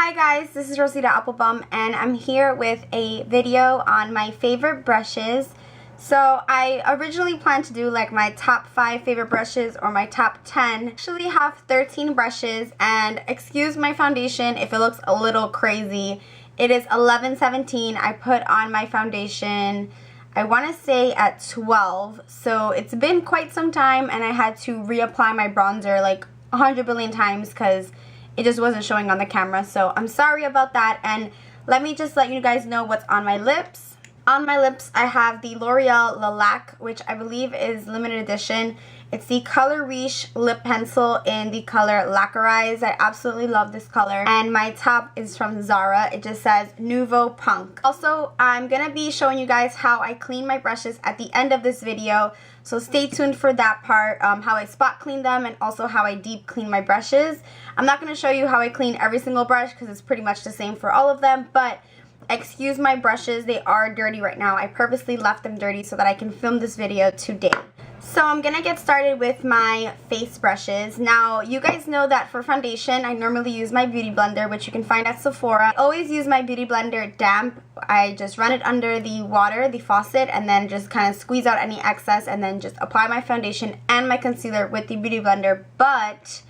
Hi guys, this is Rosita Applebum and I'm here with a video on my favorite brushes. So I originally planned to do like my top 5 favorite brushes or my top 10. I actually have 13 brushes and excuse my foundation if it looks a little crazy. It is 11:17. I put on my foundation, I want to say at 12. So it's been quite some time and I had to reapply my bronzer like 100 billion times because it just wasn't showing on the camera, so I'm sorry about that. And let me just let you guys know what's on my lips. On my lips, I have the L'Oreal Lilac, which I believe is limited edition. It's the Color Riche lip pencil in the color Lacquerize. I absolutely love this color. And my top is from Zara. It just says Nouveau Punk. Also, I'm going to be showing you guys how I clean my brushes at the end of this video. So stay tuned for that part, how I spot clean them and also how I deep clean my brushes. I'm not going to show you how I clean every single brush because it's pretty much the same for all of them, but excuse my brushes, they are dirty right now. I purposely left them dirty so that I can film this video today. So I'm going to get started with my face brushes. Now, you guys know that for foundation, I normally use my Beauty Blender, which you can find at Sephora. I always use my Beauty Blender damp. I just run it under the water, the faucet, and then just kind of squeeze out any excess and then just apply my foundation and my concealer with the Beauty Blender. But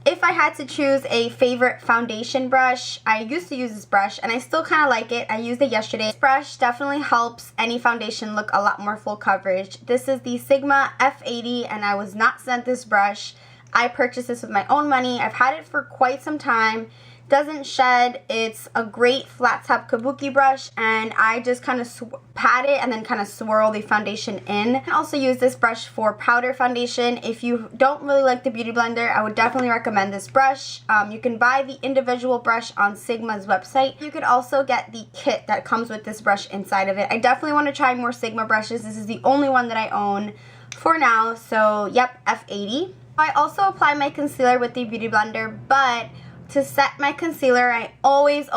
if I had to choose a favorite foundation brush, I used to use this brush and I still kind of like it. I used it yesterday. This brush definitely helps any foundation look a lot more full coverage. This is the Sigma F80 and I was not sent this brush. I purchased this with my own money. I've had it for quite some time. Doesn't shed. It's a great flat top kabuki brush and I just kind of pat it and then kind of swirl the foundation in. I can also use this brush for powder foundation. If you don't really like the Beauty Blender, I would definitely recommend this brush. You can buy the individual brush on Sigma's website. You could also get the kit that comes with this brush inside of it. I definitely want to try more Sigma brushes. This is the only one that I own for now. So yep, F80. I also apply my concealer with the Beauty Blender, but to set my concealer, I always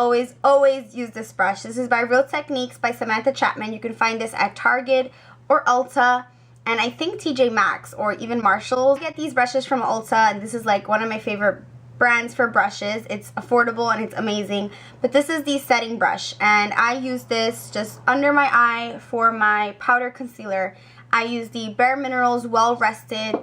use this brush. This is by Real Techniques by Samantha Chapman. You can find this at Target or Ulta and I think TJ Maxx or even Marshalls. I get these brushes from Ulta and this is like one of my favorite brands for brushes. It's affordable and it's amazing. But this is the setting brush and I use this just under my eye for my powder concealer. I use the Bare Minerals Well Rested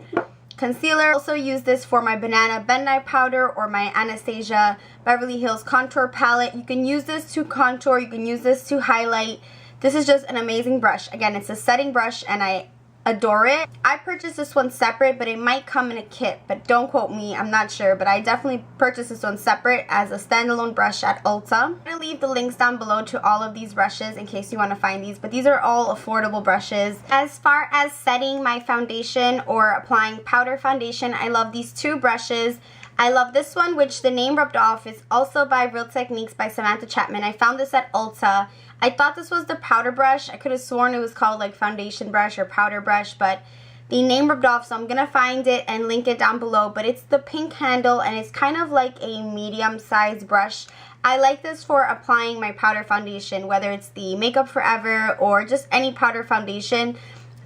concealer. Also use this for my Banana Bentonite powder or my Anastasia Beverly Hills contour palette. You can use this to contour, you can use this to highlight. This is just an amazing brush. Again, it's a setting brush and I adore it. I purchased this one separate, but it might come in a kit, but don't quote me, I'm not sure, but I definitely purchased this one separate as a standalone brush at Ulta. I'm going to leave the links down below to all of these brushes in case you want to find these, but these are all affordable brushes. As far as setting my foundation or applying powder foundation, I love these two brushes. I love this one, which the name rubbed off, is also by Real Techniques by Samantha Chapman. I found this at Ulta. I thought this was the powder brush. I could have sworn it was called like foundation brush or powder brush, but the name rubbed off, so I'm going to find it and link it down below. But it's the pink handle and it's kind of like a medium-sized brush. I like this for applying my powder foundation, whether it's the Makeup Forever or just any powder foundation.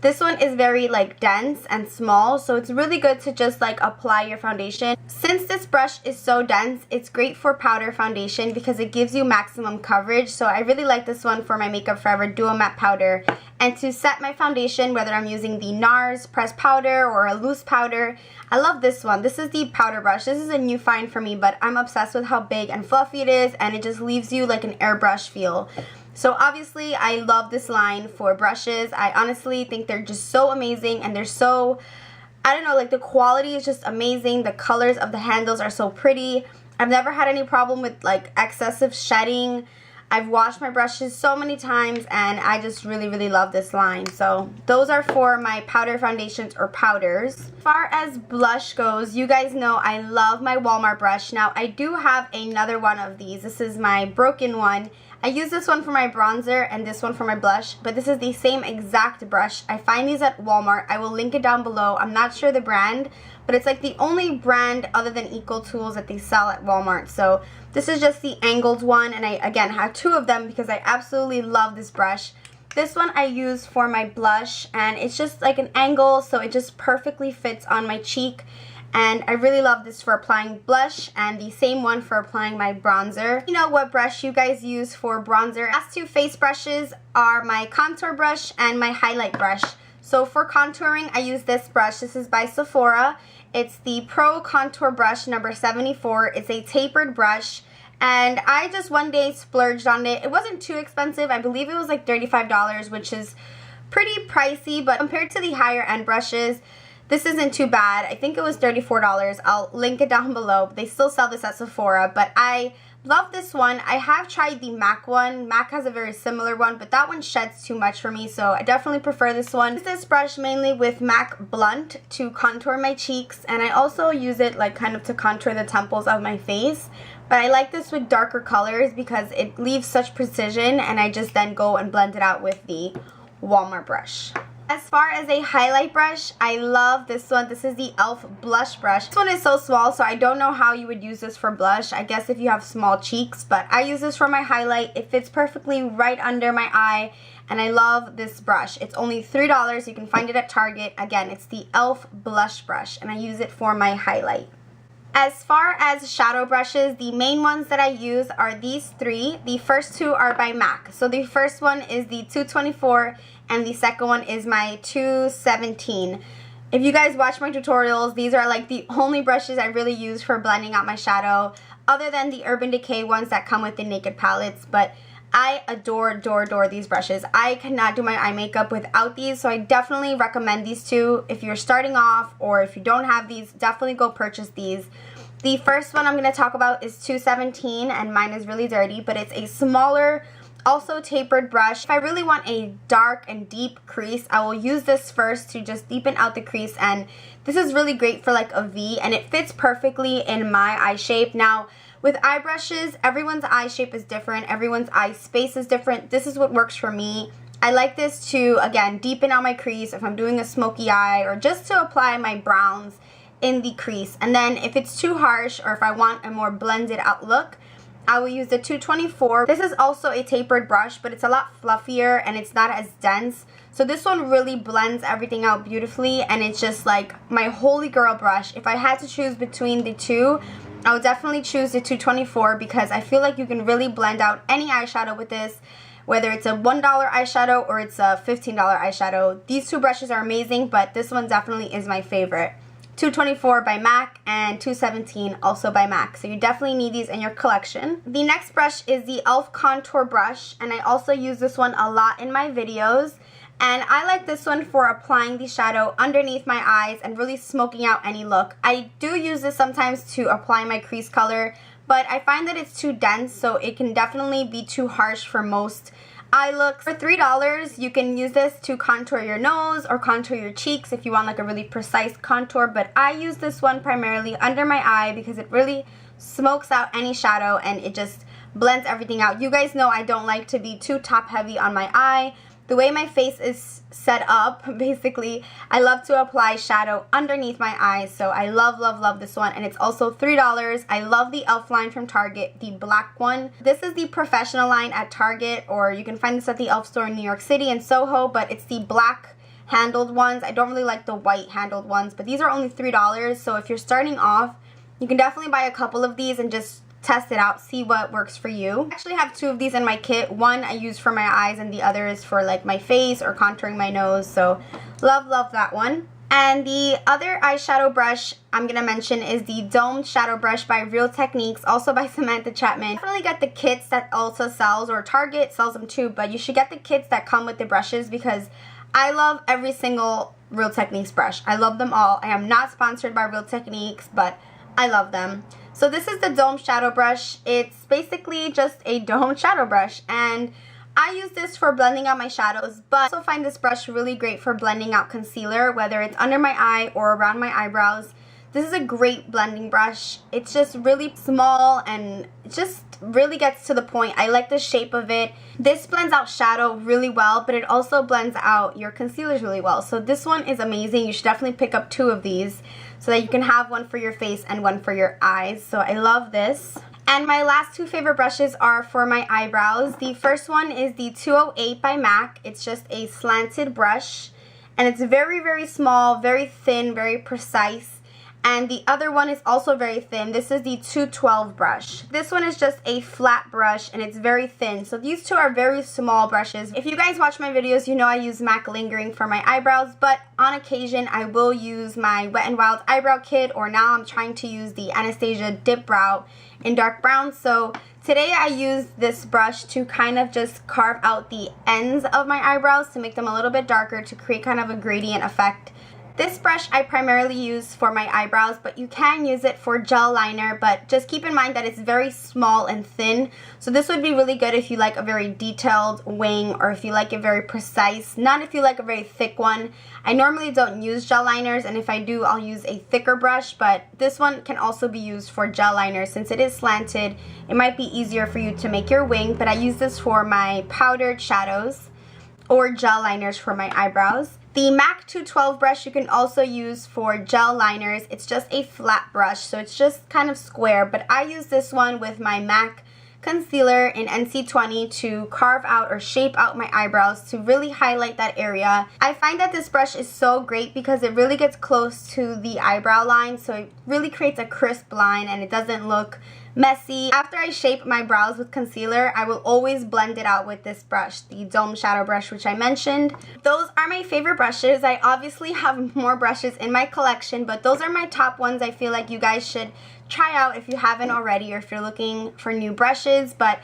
This one is very like dense and small, so it's really good to just like apply your foundation. Since this brush is so dense, it's great for powder foundation because it gives you maximum coverage. So I really like this one for my Makeup Forever Duo Matte Powder. And to set my foundation, whether I'm using the NARS pressed powder or a loose powder, I love this one. This is the powder brush. This is a new find for me, but I'm obsessed with how big and fluffy it is and it just leaves you like an airbrush feel. So obviously I love this line for brushes. I honestly think they're just so amazing and they're so, I don't know, like the quality is just amazing. The colors of the handles are so pretty. I've never had any problem with like excessive shedding. I've washed my brushes so many times and I just really love this line. So those are for my powder foundations or powders. As far as blush goes, you guys know I love my Walmart brush. Now I do have another one of these. This is my broken one. I use this one for my bronzer and this one for my blush, but this is the same exact brush. I find these at Walmart. I will link it down below. I'm not sure the brand, but it's like the only brand other than Eco Tools that they sell at Walmart. So this is just the angled one, and I again have two of them because I absolutely love this brush. This one I use for my blush, and it's just like an angle, so it just perfectly fits on my cheek. and I really love this for applying blush and the same one for applying my bronzer. You know what brush you guys use for bronzer. Last two face brushes are my contour brush and my highlight brush. So for contouring, I use this brush. This is by Sephora. It's the Pro Contour Brush number 74. It's a tapered brush, and I just one day splurged on it. It wasn't too expensive. I believe it was like $35, which is pretty pricey, but compared to the higher end brushes, this isn't too bad. I think it was $34. I'll link it down below. They still sell this at Sephora, but I love this one. I have tried the MAC one. MAC has a very similar one, but that one sheds too much for me, so I definitely prefer this one. I use this brush mainly with MAC Blunt to contour my cheeks, and I also use it like kind of to contour the temples of my face. But I like this with darker colors because it leaves such precision, and I just then go and blend it out with the Walmart brush. As far as a highlight brush, I love this one. This is the e.l.f. blush brush. This one is so small, so I don't know how you would use this for blush. I guess if you have small cheeks, but I use this for my highlight. It fits perfectly right under my eye, and I love this brush. It's only $3. You can find it at Target. Again, it's the e.l.f. blush brush, and I use it for my highlight. As far as shadow brushes, the main ones that I use are these three. The first two are by MAC. So the first one is the 224, and the second one is my 217. If you guys watch my tutorials, these are like the only brushes I really use for blending out my shadow, other than the Urban Decay ones that come with the Naked palettes. But I adore these brushes. I cannot do my eye makeup without these, so I definitely recommend these two. If you're starting off or if you don't have these, definitely go purchase these. The first one I'm going to talk about is 217, and mine is really dirty, but it's a smaller, also tapered brush. If I really want a dark and deep crease, I will use this first to just deepen out the crease, and this is really great for like a V, and it fits perfectly in my eye shape. Now, with eye brushes, everyone's eye shape is different, everyone's eye space is different. This is what works for me. I like this to, again, deepen out my crease if I'm doing a smoky eye, or just to apply my browns in the crease. And then if it's too harsh, or if I want a more blended out look, I will use the 224. This is also a tapered brush, but it's a lot fluffier and it's not as dense. So this one really blends everything out beautifully, and it's just like my holy grail brush. If I had to choose between the two, I would definitely choose the 224 because I feel like you can really blend out any eyeshadow with this, whether it's a $1 eyeshadow or it's a $15 eyeshadow. These two brushes are amazing, but this one definitely is my favorite. 224 by MAC and 217 also by MAC. So you definitely need these in your collection. The next brush is the e.l.f. Contour Brush, and I also use this one a lot in my videos. And I like this one for applying the shadow underneath my eyes and really smoking out any look. I do use this sometimes to apply my crease color, but I find that it's too dense, so it can definitely be too harsh for most eye looks. For $3, you can use this to contour your nose or contour your cheeks if you want like a really precise contour, but I use this one primarily under my eye because it really smokes out any shadow and it just blends everything out. You guys know I don't like to be too top heavy on my eye. The way my face is set up, basically, I love to apply shadow underneath my eyes, so I love this one, and it's also $3. I love the e.l.f. line from Target, the black one. This is the professional line at Target, or you can find this at the e.l.f. store in New York City and Soho, but it's the black handled ones. I don't really like the white handled ones, but these are only $3, so if you're starting off, you can definitely buy a couple of these and just test it out, see what works for you. I actually have two of these in my kit. One I use for my eyes and the other is for like my face or contouring my nose, so love that one. And the other eyeshadow brush I'm going to mention is the Domed Shadow Brush by Real Techniques, also by Samantha Chapman. Definitely get the kits that Ulta sells, or Target sells them too, but you should get the kits that come with the brushes because I love every single Real Techniques brush. I love them all. I am not sponsored by Real Techniques, but I love them. So this is the Domed Shadow Brush. It's basically just a domed shadow brush, and I use this for blending out my shadows, but I also find this brush really great for blending out concealer, whether it's under my eye or around my eyebrows. This is a great blending brush. It's just really small and it just really gets to the point. I like the shape of it. This blends out shadow really well, but it also blends out your concealers really well. So this one is amazing. You should definitely pick up two of these so that you can have one for your face and one for your eyes. So I love this. And my last two favorite brushes are for my eyebrows. The first one is the 208 by MAC. It's just a slanted brush, and it's very small, very thin, very precise. And the other one is also very thin. This is the 212 brush. This one is just a flat brush and it's very thin. So these two are very small brushes. If you guys watch my videos, you know I use MAC Lingering for my eyebrows, but on occasion I will use my Wet n Wild eyebrow kit, or now I'm trying to use the Anastasia Dip Brow in dark brown. So today I used this brush to kind of just carve out the ends of my eyebrows to make them a little bit darker, to create kind of a gradient effect. This brush I primarily use for my eyebrows, but you can use it for gel liner, but just keep in mind that it's very small and thin. So this would be really good if you like a very detailed wing, or if you like it very precise, not if you like a very thick one. I normally don't use gel liners, and if I do, I'll use a thicker brush, but this one can also be used for gel liner. Since it is slanted, it might be easier for you to make your wing, but I use this for my powdered shadows or gel liners for my eyebrows. The MAC 212 brush you can also use for gel liners. It's just a flat brush, so it's just kind of square, but I use this one with my MAC concealer in NC20 to carve out or shape out my eyebrows, to really highlight that area. I find that this brush is so great because it really gets close to the eyebrow line, so it really creates a crisp line and it doesn't look messy. After I shape my brows with concealer, I will always blend it out with this brush, the Dome Shadow Brush, which I mentioned. Those are my favorite brushes. I obviously have more brushes in my collection, but those are my top ones I feel like you guys should try out if you haven't already, or if you're looking for new brushes. But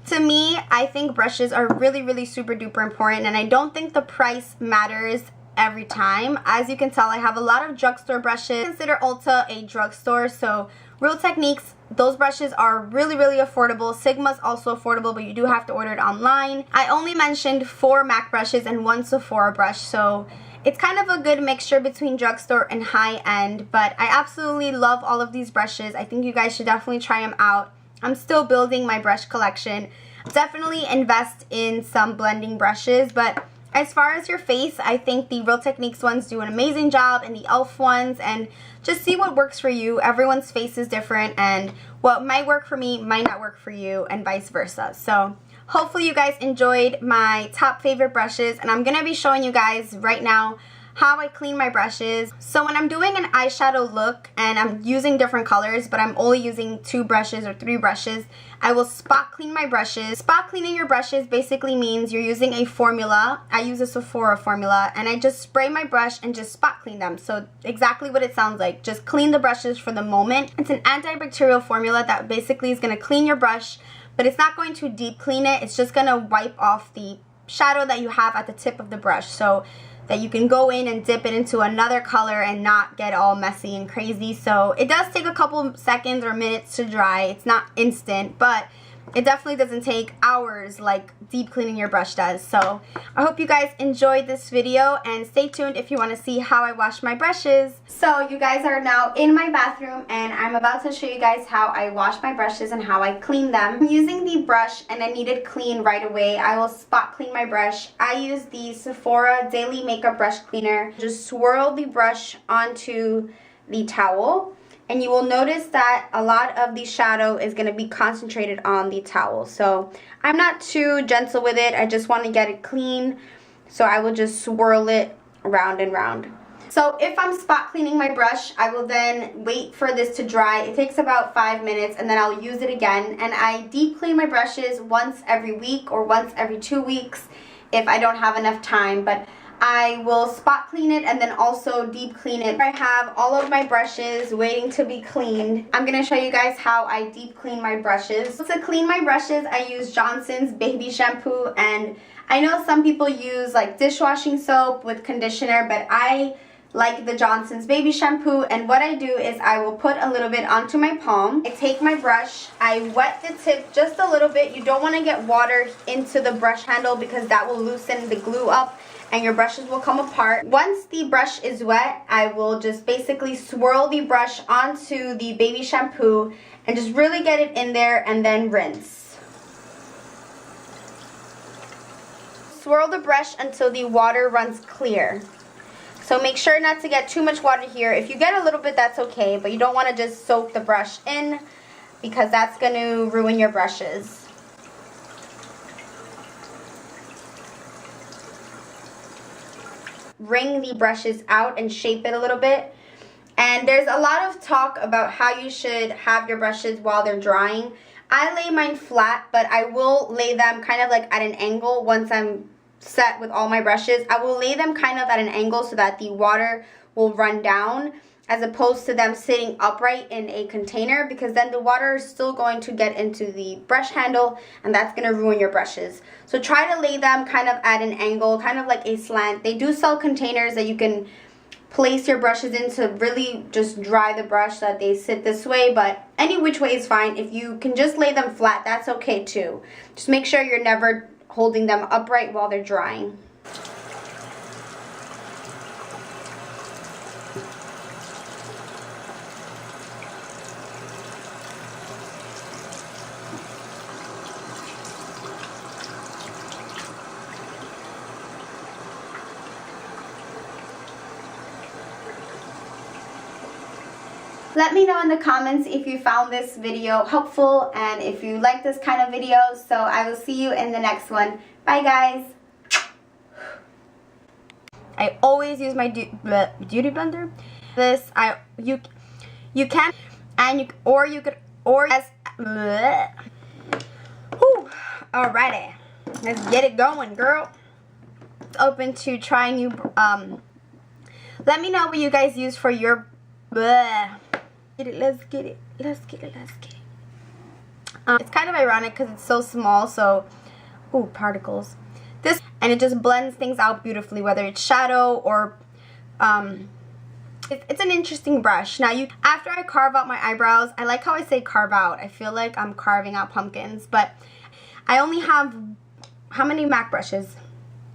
to me, I think brushes are really super duper important, and I don't think the price matters every time. As you can tell, I have a lot of drugstore brushes. I consider Ulta a drugstore, so Real Techniques, those brushes are really affordable. Sigma's also affordable, but you do have to order it online. I only mentioned 4 MAC brushes and 1 Sephora brush, so it's kind of a good mixture between drugstore and high-end, but I absolutely love all of these brushes. I think you guys should definitely try them out. I'm still building my brush collection. Definitely invest in some blending brushes, but as far as your face, I think the Real Techniques ones do an amazing job, and the e.l.f. ones, and just see what works for you. Everyone's face is different, and what might work for me might not work for you, and vice versa. So hopefully you guys enjoyed my top favorite brushes, and I'm going to be showing you guys right now how I clean my brushes. So when I'm doing an eyeshadow look and I'm using different colors, but I'm only using 2 brushes or 3 brushes, I will spot clean my brushes. Spot cleaning your brushes basically means you're using a formula. I use a Sephora formula, and I just spray my brush and just spot clean them. So exactly what it sounds like. Just clean the brushes for the moment. It's an antibacterial formula that basically is going to clean your brush, but it's not going to deep clean it. It's just going to wipe off the shadow that you have at the tip of the brush, so that you can go in and dip it into another color and not get all messy and crazy. So it does take a couple seconds or minutes to dry. It's not instant, but it definitely doesn't take hours like deep cleaning your brush does. So I hope you guys enjoyed this video, and stay tuned if you want to see how I wash my brushes. So you guys are now in my bathroom, and I'm about to show you guys how I wash my brushes and how I clean them. I'm using the brush and I need it clean right away. I will spot clean my brush. I use the Sephora Daily Makeup Brush Cleaner. Just swirl the brush onto the towel, and you will notice that a lot of the shadow is going to be concentrated on the towel. So I'm not too gentle with it. I just want to get it clean. So I will just swirl it round and round. So if I'm spot cleaning my brush, I will then wait for this to dry. It takes about 5 minutes, and then I'll use it again. And I deep clean my brushes once every week or once every 2 weeks if I don't have enough time. But I will spot clean it and then also deep clean it. I have all of my brushes waiting to be cleaned. I'm going to show you guys how I deep clean my brushes. So to clean my brushes, I use Johnson's baby shampoo, and I know some people use like dishwashing soap with conditioner, but I like the Johnson's baby shampoo. And what I do is I will put a little bit onto my palm. I take my brush, I wet the tip just a little bit. You don't want to get water into the brush handle because that will loosen the glue up and your brushes will come apart. Once the brush is wet, I will just basically swirl the brush onto the baby shampoo and just really get it in there, and then rinse. Swirl the brush until the water runs clear. So make sure not to get too much water here. If you get a little bit, that's okay, but you don't want to just soak the brush in because that's going to ruin your brushes. Wring the brushes out and shape it a little bit. And there's a lot of talk about how you should have your brushes while they're drying. I lay mine flat, but I will lay them kind of like at an angle once I'm set with all my brushes. I will lay them kind of at an angle so that the water will run down, as opposed to them sitting upright in a container, because then the water is still going to get into the brush handle and that's going to ruin your brushes. So try to lay them kind of at an angle, kind of like a slant. They do sell containers that you can place your brushes in to really just dry the brush so that they sit this way, but any which way is fine. If you can just lay them flat, that's okay too. Just make sure you're never holding them upright while they're drying. Let me know in the comments if you found this video helpful and if you like this kind of video. So I will see you in the next one. Bye guys. I always use my beauty blender. This you can, and you as whew. Alrighty, let's get it going, girl. It's open to trying new. Let me know what you guys use for your. Let's get it. It's kind of ironic because it's so small, so ooh, particles. This, and it just blends things out beautifully, whether it's shadow or it's an interesting brush. Now after I carve out my eyebrows, I like how I say carve out. I feel like I'm carving out pumpkins, but I only have how many MAC brushes?